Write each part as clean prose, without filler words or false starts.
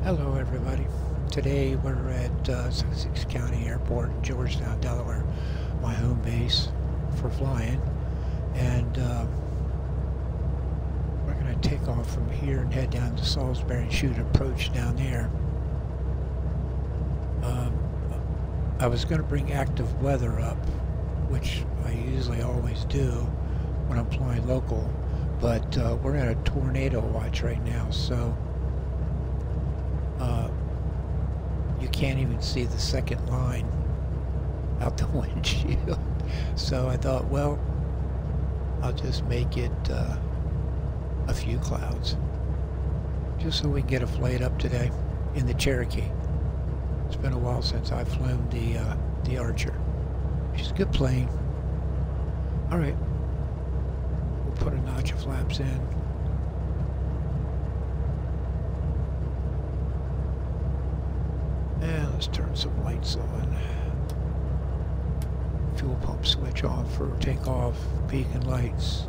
Hello everybody. Today we're at Sussex County Airport in Georgetown, Delaware, my home base for flying, and we're going to take off from here and head down to Salisbury and shoot approach down there. I was going to bring active weather up, which I usually always do when I'm flying local, but we're at a tornado watch right now, so you can't even see the second line out the windshield. So I thought, well, I'll just make it a few clouds, just so we can get a flight up today in the Cherokee. It's been a while since I've flown the Archer, which is a good plane. All right, we'll put a notch of flaps in. And let's turn some lights on. Fuel pump switch off for takeoff. Beacon lights.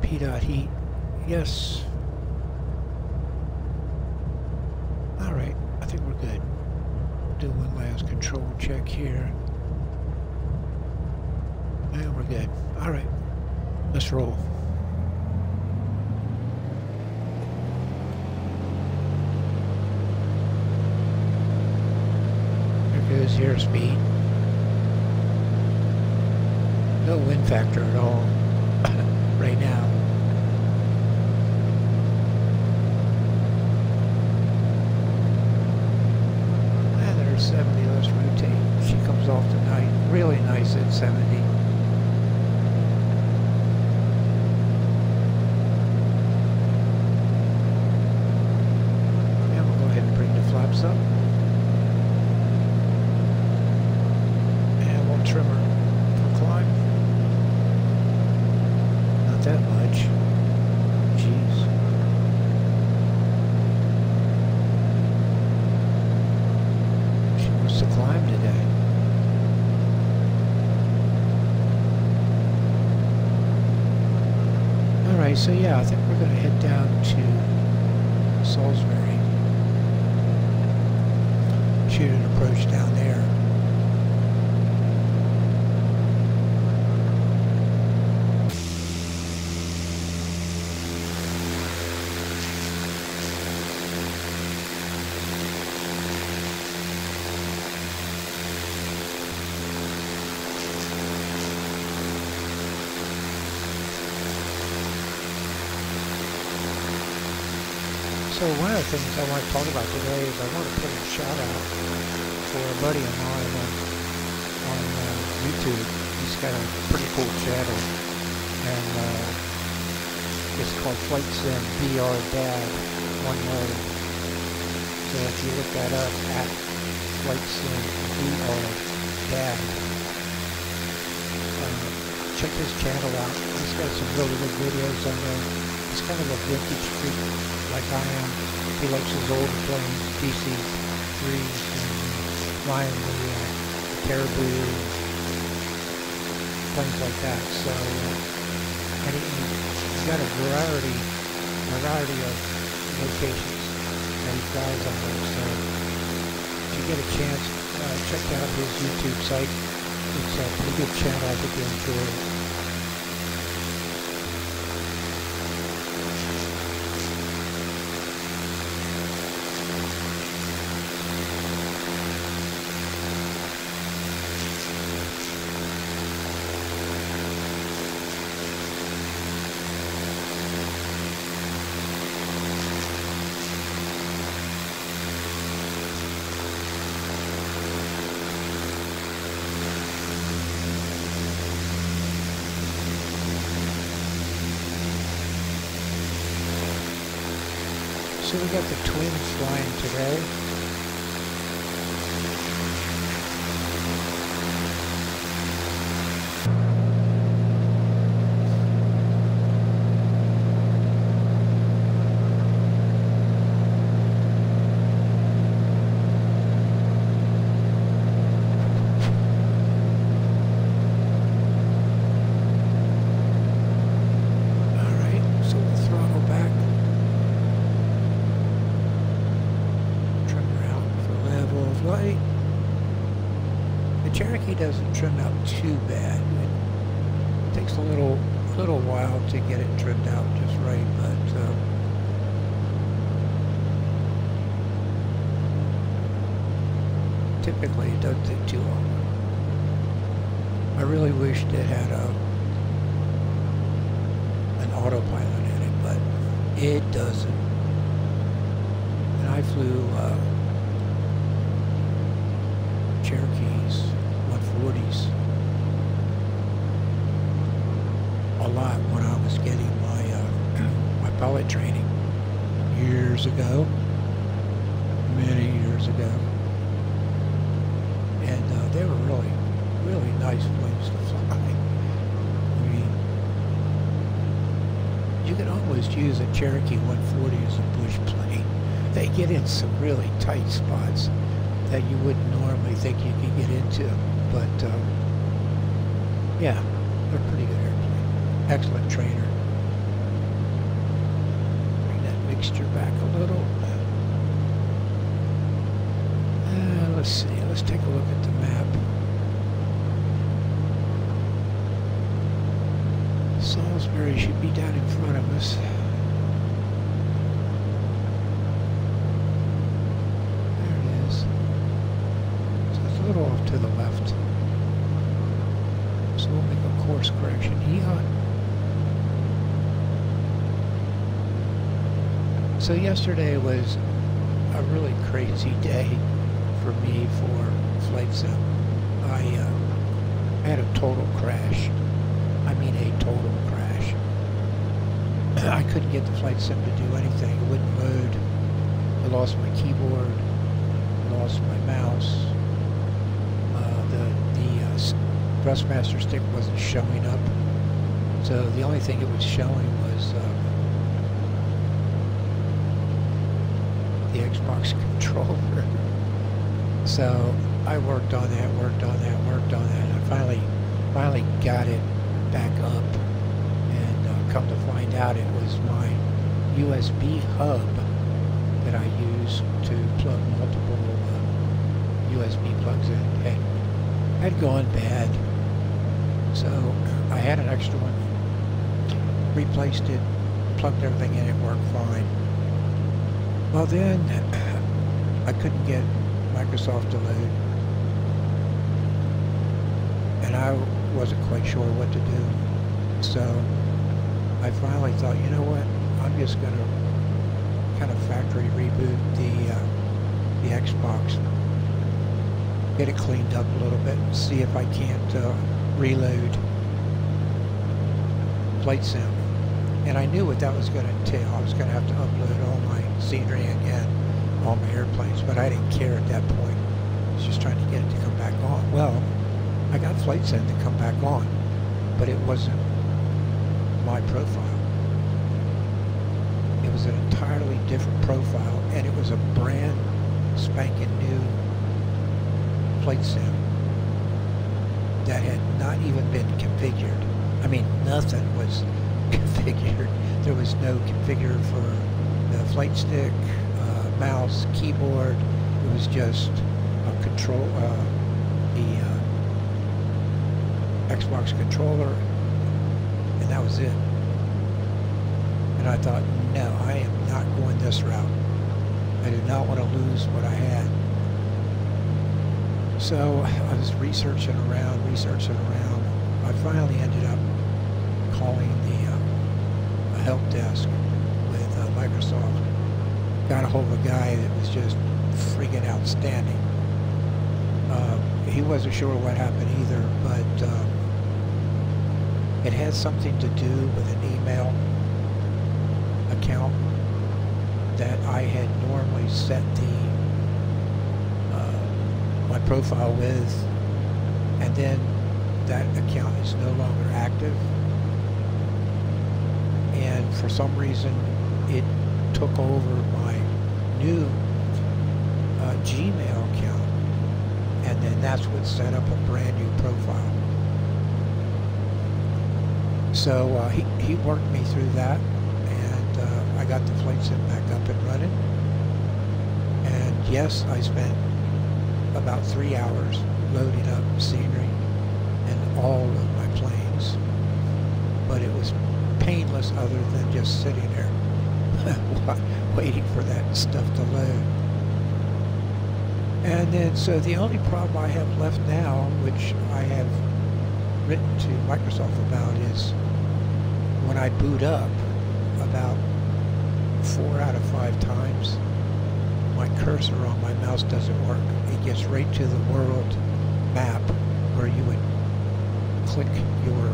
P-dot heat. Yes. Alright, I think we're good. Do one last control check here. And we're good. Alright, let's roll. Goes airspeed. No wind factor at all right now. And there's 70. Let's rotate. She comes off tonight. Really nice at 70. And we'll go ahead and bring the flaps up. Trimmer for climb. Not that much. Jeez. She wants to climb today. Alright, so yeah, I think we're going to head down to Salisbury. Shoot an approach down there. So one of the things I want to talk about today is I want to put a shout out for a buddy of mine on YouTube. He's got a pretty cool channel, and it's called Flight Sim VR Dad, one word. So if you look that up at Flight Sim VR Dad, check his channel out. He's got some really good videos on there. He's kind of a vintage freak like I am. He likes his older planes, DC-3s, and flying the Caribou, planes like that. So, and he's got a variety of locations that he flies on there. So, if you get a chance, check out his YouTube site. It's a pretty good channel. I think you'll enjoy it. So we got the twins flying today. he doesn't trim out too bad. It takes a little while to get it trimmed out just right, but typically it doesn't take too long. I really wished it had an autopilot in it, but it doesn't. And I flew Cherokees 140s a lot when I was getting my my pilot training years ago, many years ago, and they were really nice planes to fly. I mean, you can almost use a Cherokee 140 as a bush plane. They get in some really tight spots that you wouldn't normally think you could get into, but yeah, they're pretty good airplane. Excellent trainer. Bring that mixture back a little. Let's see. Let's take a look at the map. Salisbury should be down in front of us. There it is. So it's a little off to the left. So we'll make a course correction here. So yesterday was a really crazy day for me for flight sim. I had a total crash. I mean a total crash. I couldn't get the flight sim to do anything. It wouldn't load. I lost my keyboard. I lost my mouse. The Thrustmaster stick wasn't showing up. So the only thing it was showing was the Xbox controller. So I worked on that, and I finally got it back up, and come to find out it was my USB hub that I use to plug multiple USB plugs in had gone bad. So I had an extra one, replaced it, plugged everything in, it worked fine. Well then, I couldn't get Microsoft to load, and I wasn't quite sure what to do. So I finally thought, you know what, I'm just going to kind of factory reboot the Xbox, get it cleaned up a little bit, and see if I can't reload Flight Sim. And I knew what that was going to entail. I was going to have to upload all my scenery again, all my airplanes, but I didn't care at that point. I was just trying to get it to come back on. Well, I got Flight Sim to come back on, but it wasn't my profile. It was an entirely different profile, and it was a brand spanking new Flight Sim that had not even been configured. I mean, nothing was configured. There was no configure for the flight stick, mouse, keyboard. It was just a control, the Xbox controller, and that was it. And I thought, no, I am not going this route. I did not want to lose what I had. So I was researching around. I finally ended up calling the help desk with Microsoft. Got a hold of a guy that was just freaking outstanding. He wasn't sure what happened either, but it had something to do with an email account that I had normally set my profile with, and then that account is no longer active, and for some reason it took over my new Gmail account, and then that's what set up a brand new profile. So he worked me through that, and I got the flight sim back up and running. And yes, I spent about 3 hours loading up scenery in all of my planes, but it was painless other than just sitting there waiting for that stuff to load. And then, so the only problem I have left now, which I have written to Microsoft about, is when I boot up, about 4 out of 5 times, my cursor on my mouse doesn't work. It gets right to the world map where you would click your,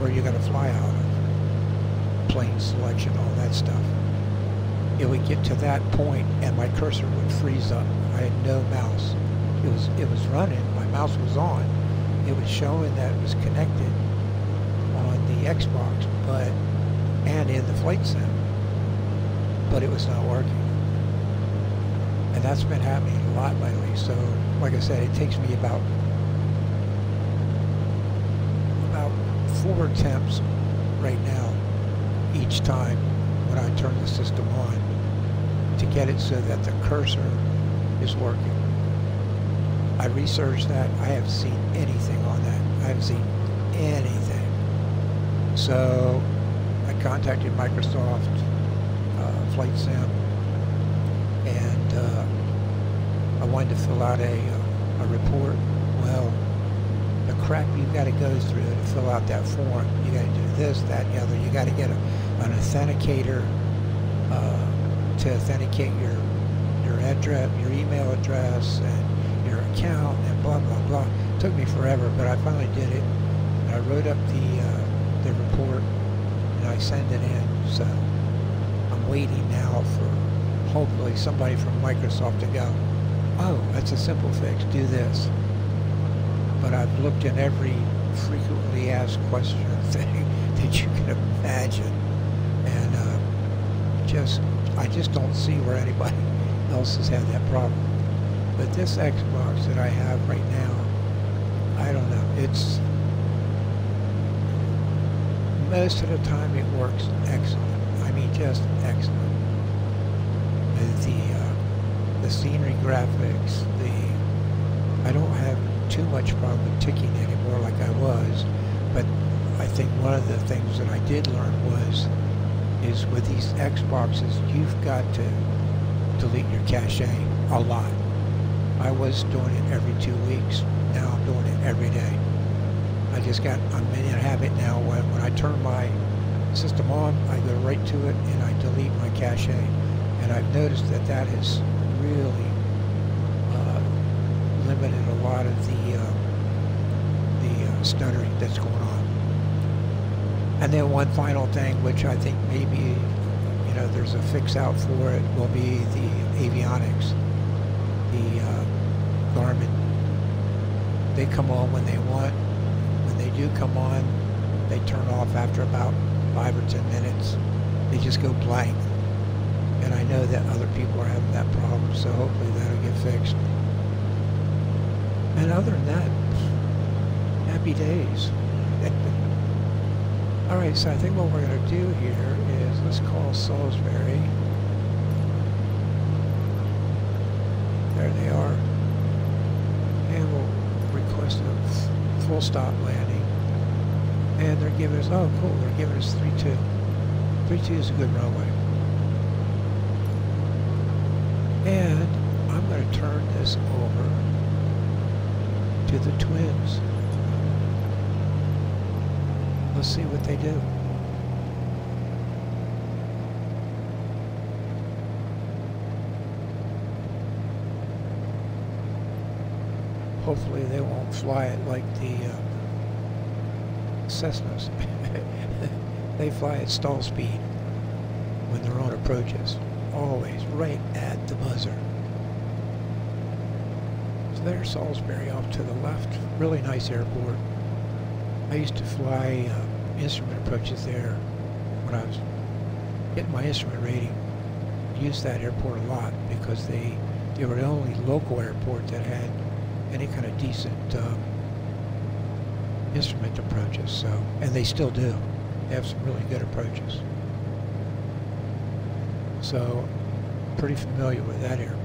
where you're going to fly out of, plane selection, all that stuff. It would get to that point and my cursor would freeze up. I had no mouse. It was running, my mouse was on. It was showing that it was connected on the Xbox, and in the flight sim, but it was not working. And that's been happening a lot lately. So, like I said, it takes me about 4 attempts right now each time when I turn the system on to get it so that the cursor is working. I researched that. I haven't seen anything on that. I haven't seen anything. So I contacted Microsoft Flight Sim, and I wanted to fill out a report. Well, the crap you got to go through to fill out that form. You got to do this, that, and the other. You got to get an authenticator to authenticate your address, your email address, and your account, and blah blah blah. It took me forever, but I finally did it. And I wrote up the report, and I sent it in. So I'm waiting now for hopefully somebody from Microsoft to go, oh, that's a simple fix. Do this. But I've looked in every frequently asked question thing that you can imagine, and I just don't see where anybody else has had that problem. But this Xbox that I have right now, I don't know. It's most of the time it works excellent. I mean, just excellent. The scenery graphics, I don't have too much problem with ticking anymore like I was, but I think one of the things that I did learn is with these Xboxes, you've got to delete your cache a lot. I was doing it every 2 weeks. Now I'm doing it every day. I'm in a habit now when I turn my system on, I go right to it and I delete my cache. And I've noticed that has really limited a lot of the stuttering that's going on. And then one final thing, which I think maybe there's a fix out for it, will be the avionics. The Garmin, they come on when they want. When they do come on, they turn off after about 5 or 10 minutes. They just go blank. And I know that other people are having that problem, so hopefully that'll get fixed. And other than that, happy days. Alright, so I think what we're going to do here is let's call Salisbury. There they are. And we'll request a full stop landing. And they're giving us, oh cool, they're giving us 3-2. 3-2 is a good runway. And I'm going to turn this over to the twins. Let's see what they do. Hopefully they won't fly it like the Cessnas. They fly at stall speed when they're on approaches. Always right at the buzzer. So there's Salisbury off to the left. Really nice airport. I used to fly instrument approaches there when I was getting my instrument rating. Used that airport a lot because they were the only local airport that had any kind of decent instrument approaches. So, and they still do. They have some really good approaches. So, pretty familiar with that airport.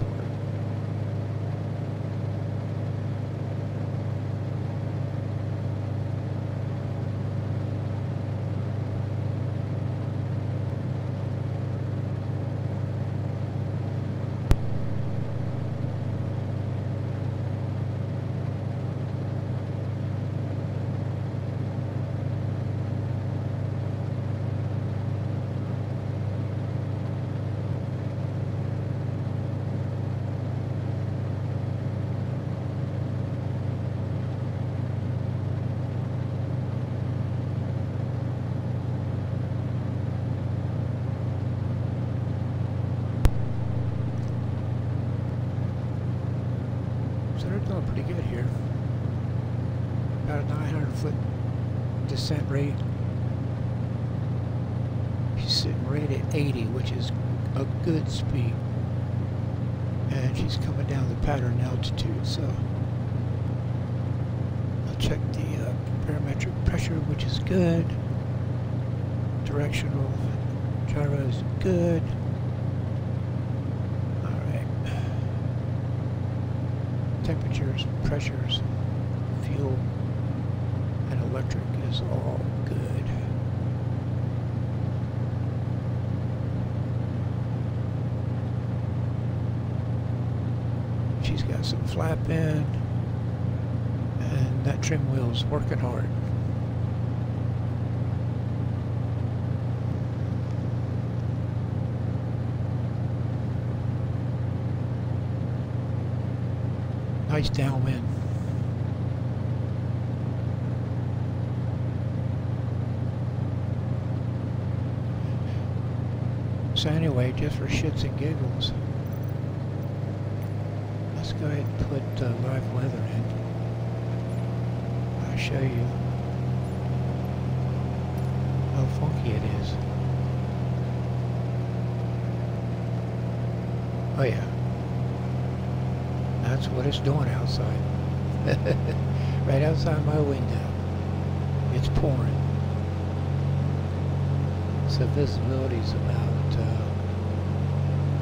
So they're doing pretty good here. About a 900-foot descent rate. She's sitting right at 80, which is a good speed. And she's coming down the pattern altitude, so I'll check the barometric pressure, which is good. Directional gyro is good. Alright. Temperatures, pressures, fuel, and electric is all good. She's got some flap in, and that trim wheel's working hard. Nice downwind. So anyway, just for shits and giggles, let's go ahead and put live weather in. I'll show you how funky it is. Oh yeah. That's what it's doing outside. Right outside my window. It's pouring. So visibility is about,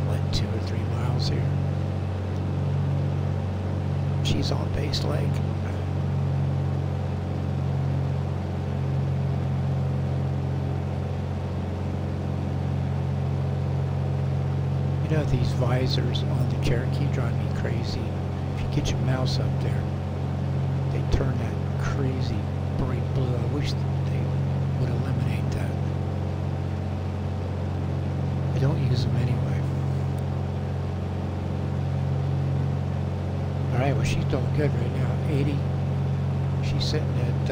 what, 2 or 3 miles here. She's on Base Lake. You know, these visors on the Cherokee drive me crazy. If you get your mouse up there, they turn that crazy bright blue. I wish they would eliminate that. I don't use them anyway. Alright, well she's doing good right now. 80. She's sitting at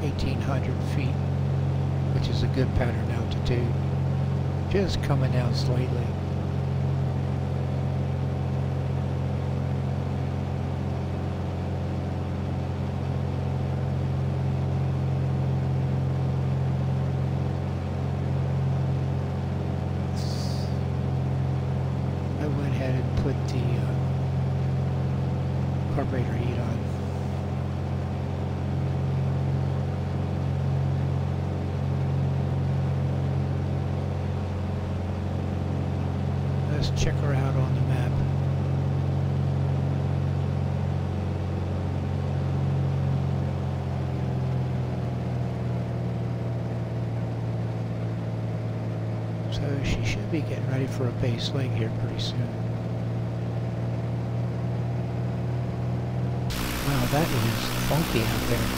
1,800 feet, which is a good pattern altitude. Just coming down slightly. I went ahead and put the carburetor heat on. Let's check her out on the map. So she should be getting ready for a Base Lake here pretty soon. Wow, that is funky out there.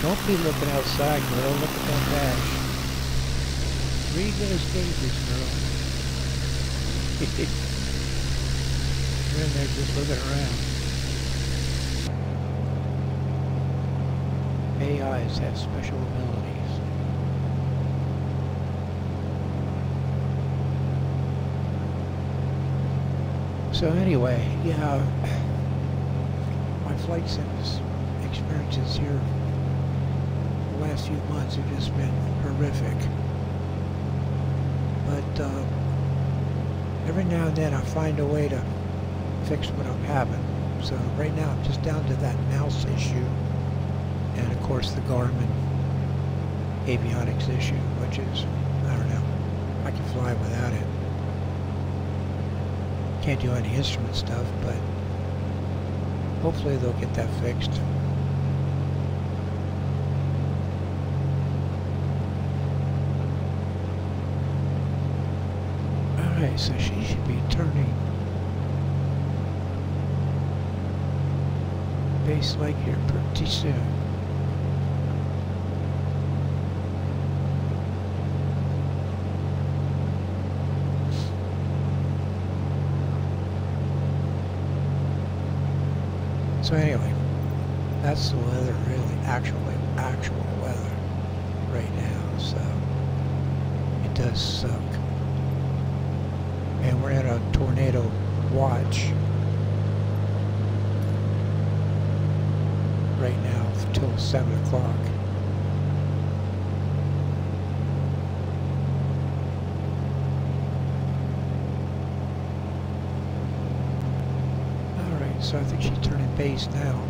Don't be looking outside, girl. Look at that dash. Read those pages, girl. You're in there just looking around. AIs have special abilities. So anyway, yeah, my flight sims experiences here the last few months have just been horrific. But every now and then I find a way to fix what I'm having. So right now I'm just down to that mouse issue, and of course the Garmin avionics issue, which is, I don't know, I can fly without it. Can't do any instrument stuff, but hopefully they'll get that fixed. Alright, so she should be turning Base Lake here pretty soon. So anyway, that's the weather, really, actual weather right now. So it does suck. And we're in a tornado watch right now till 7 o'clock. Alright, so I think she's turning base now.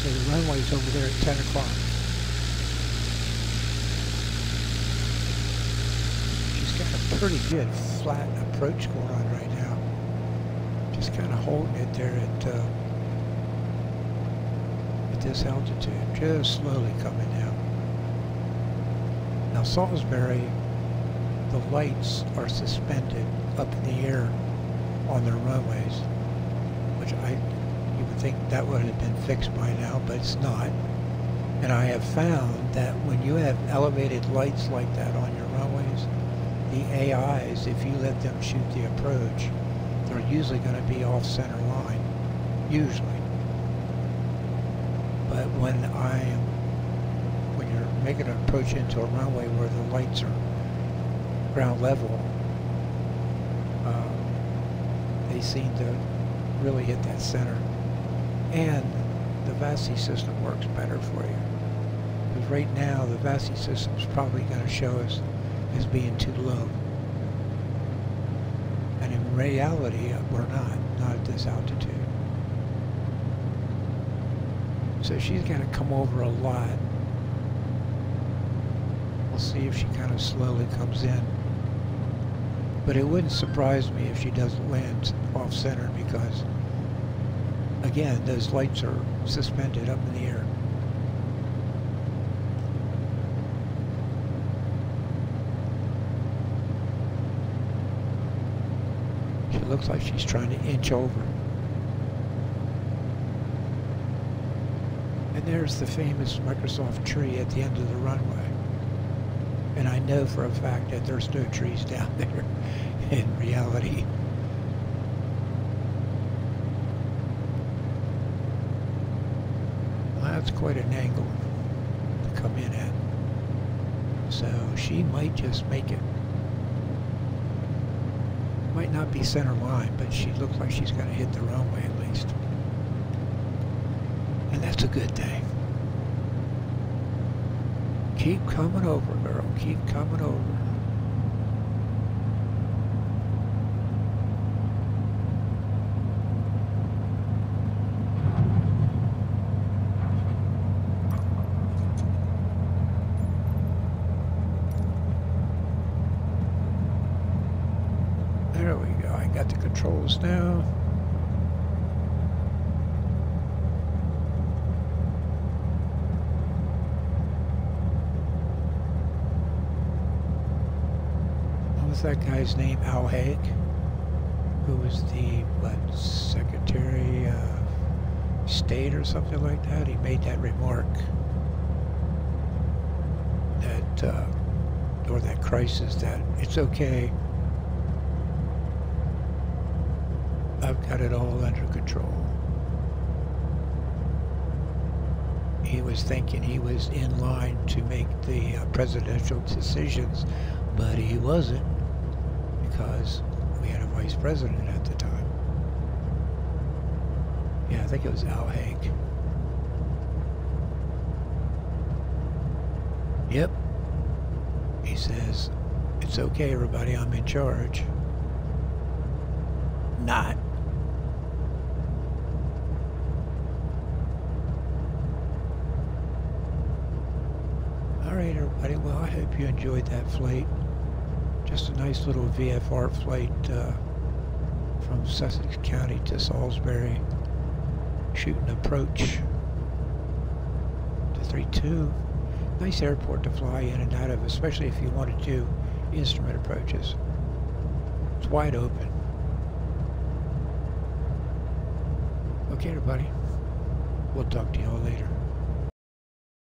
So the runway's over there at 10 o'clock. She's got a pretty good flat approach going on right now. Just kind of holding it there at this altitude, just slowly coming down. Now Salisbury, the lights are suspended up in the air on their runways, which you would think that would have been fixed by now, but it's not. And I have found that when you have elevated lights like that on your runways, the AIs, if you let them shoot the approach, they're usually going to be off center line, usually. But when you're making an approach into a runway where the lights are ground level, they seem to really hit that center. And the VASI system works better for you. Because right now, the VASI system is probably going to show us as being too low. And in reality, we're not at this altitude. So she's going to come over a lot. We'll see if she kind of slowly comes in. But it wouldn't surprise me if she doesn't land off center, because again, those lights are suspended up in the air. She looks like she's trying to inch over. And there's the famous Microsoft tree at the end of the runway. And I know for a fact that there's no trees down there in reality. That's quite an angle to come in at. So she might just make it. Might not be center line, but she looks like she's going to hit the runway at least. And that's a good thing. Keep coming over, girl. Keep coming over. There we go. I got the controls now. What was that guy's name? Al Haig, who was the Secretary of State or something like that. He made that remark that or that crisis, that it's okay. I've got it all under control. He was thinking he was in line to make the presidential decisions, but he wasn't, because we had a vice president at the time. Yeah, I think it was Al Haig. Yep. He says, it's okay, everybody, I'm in charge. Not. All right, right, everybody. Well, I hope you enjoyed that flight. Just a nice little VFR flight from Sussex County to Salisbury, shooting approach to 32. Nice airport to fly in and out of, especially if you want to do instrument approaches. It's wide open. Okay, everybody. We'll talk to you all later.